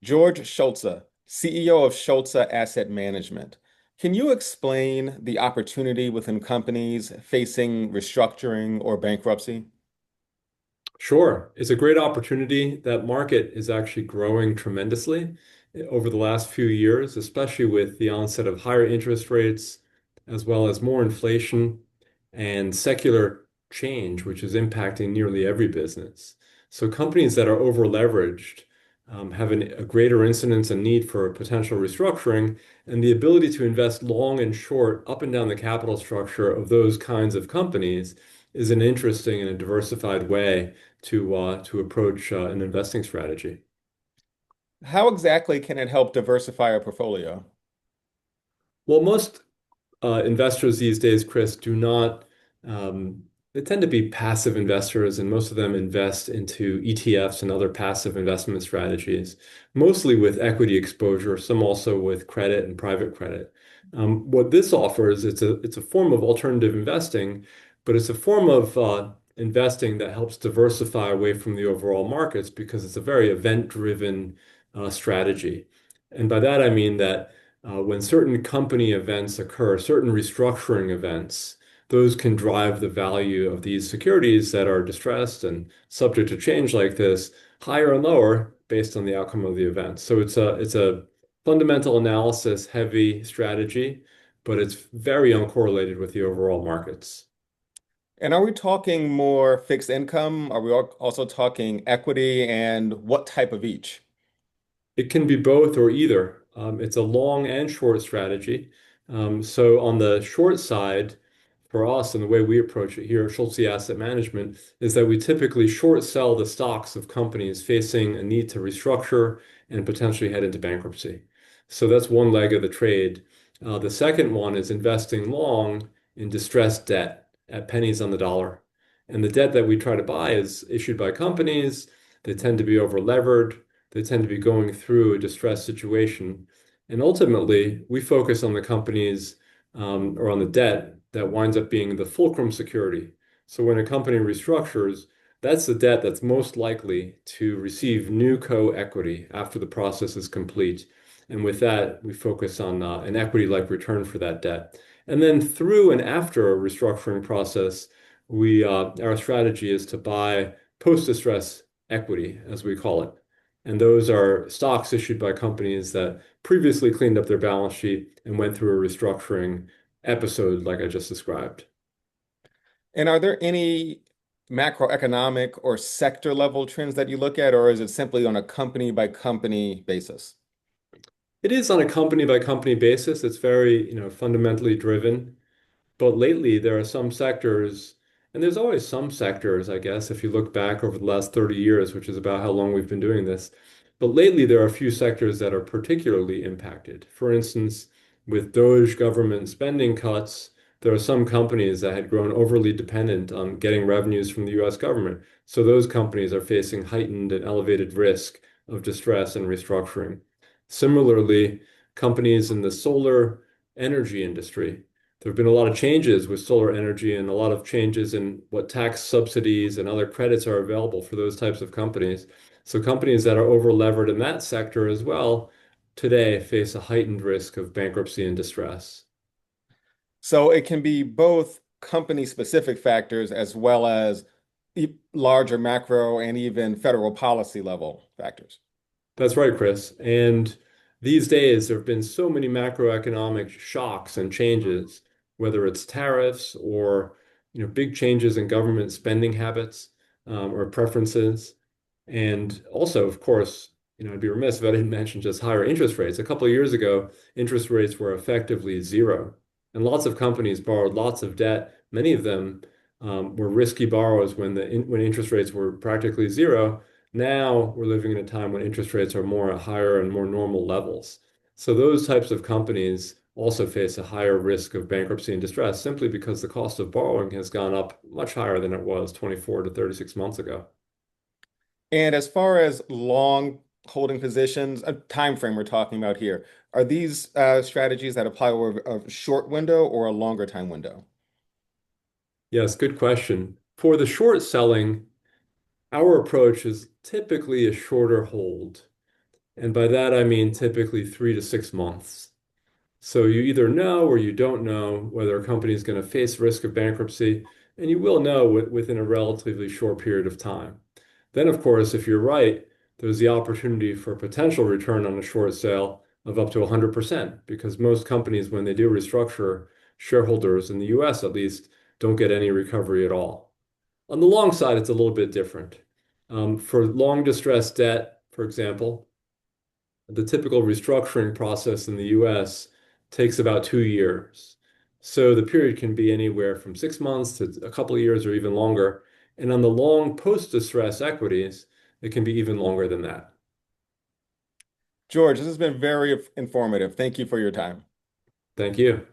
George Schultze, CEO of Schultze Asset Management. Can you explain the opportunity within companies facing restructuring or bankruptcy? Sure. It's a great opportunity. That market is actually growing tremendously over the last few years, especially with the onset of higher interest rates, as well as more inflation and secular change, which is impacting nearly every business. So companies that are over leveraged have a greater incidence and need for potential restructuring, and the ability to invest long and short up and down the capital structure of those kinds of companies is an interesting and a diversified way to approach an investing strategy. How exactly can it help diversify a portfolio? Well, most investors these days, Chris, do not, um, they tend to be passive investors, and most of them invest into ETFs and other passive investment strategies, mostly with equity exposure, some also with credit and private credit. What this offers, it's a form of alternative investing, but it's a form of investing that helps diversify away from the overall markets because it's a very event-driven strategy. And by that, I mean that when certain company events occur, certain restructuring events, those can drive the value of these securities that are distressed and subject to change like this higher and lower based on the outcome of the event. So it's a fundamental analysis heavy strategy, but it's very uncorrelated with the overall markets. And are we talking more fixed income? Are we also talking equity and what type of each? It can be both or either. It's a long and short strategy. So on the short side, for us and the way we approach it here at Schultze Asset Management is that we typically short sell the stocks of companies facing a need to restructure and potentially head into bankruptcy. So that's one leg of the trade. The second one is investing long in distressed debt at pennies on the dollar. And the debt that we try to buy is issued by companies. They tend to be over levered. They tend to be going through a distressed situation. And ultimately, we focus on the companies or on the debt that winds up being the fulcrum security. So when a company restructures, that's the debt that's most likely to receive new co-equity after the process is complete. And with that, we focus on an equity-like return for that debt. And then through and after a restructuring process, our strategy is to buy post-distress equity, as we call it. And those are stocks issued by companies that previously cleaned up their balance sheet and went through a restructuring episode like I just described. And are there any macroeconomic or sector level trends that you look at, or is it simply on a company by company basis? It is on a company by company basis. It's very, fundamentally driven. But lately, there are some sectors, and there's always some sectors, I guess, if you look back over the last 30 years, which is about how long we've been doing this. But lately, there are a few sectors that are particularly impacted. For instance, with Doge government spending cuts, there are some companies that had grown overly dependent on getting revenues from the US government. So those companies are facing heightened and elevated risk of distress and restructuring. Similarly, companies in the solar energy industry there have been a lot of changes with solar energy and a lot of changes in what tax subsidies and other credits are available for those types of companies. So companies that are over levered in that sector as well today face a heightened risk of bankruptcy and distress. So it can be both company specific factors as well as larger macro and even federal policy level factors. That's right, Chris. And these days, there have been so many macroeconomic shocks and changes, whether it's tariffs or big changes in government spending habits or preferences. And also, of course, I'd be remiss if I didn't mention just higher interest rates. A couple of years ago, interest rates were effectively zero, and lots of companies borrowed lots of debt. Many of them were risky borrowers when interest rates were practically zero. Now we're living in a time when interest rates are more at higher and more normal levels. So those types of companies also face a higher risk of bankruptcy and distress simply because the cost of borrowing has gone up much higher than it was 24 to 36 months ago. And as far as long holding positions, a time frame we're talking about here, are these strategies that apply over a short window or a longer time window? Yes, good question. For the short selling, our approach is typically a shorter hold. And by that, I mean typically 3 to 6 months. So you either know or you don't know whether a company is going to face risk of bankruptcy, and you will know within a relatively short period of time. Then, of course, if you're right, there's the opportunity for a potential return on a short sale of up to 100%, because most companies, when they do restructure, shareholders in the US at least don't get any recovery at all. On the long side, it's a little bit different. For long distressed debt, for example, the typical restructuring process in the US takes about 2 years. So the period can be anywhere from 6 months to a couple of years or even longer. And on the long post-distress equities, it can be even longer than that. George, this has been very informative. Thank you for your time. Thank you.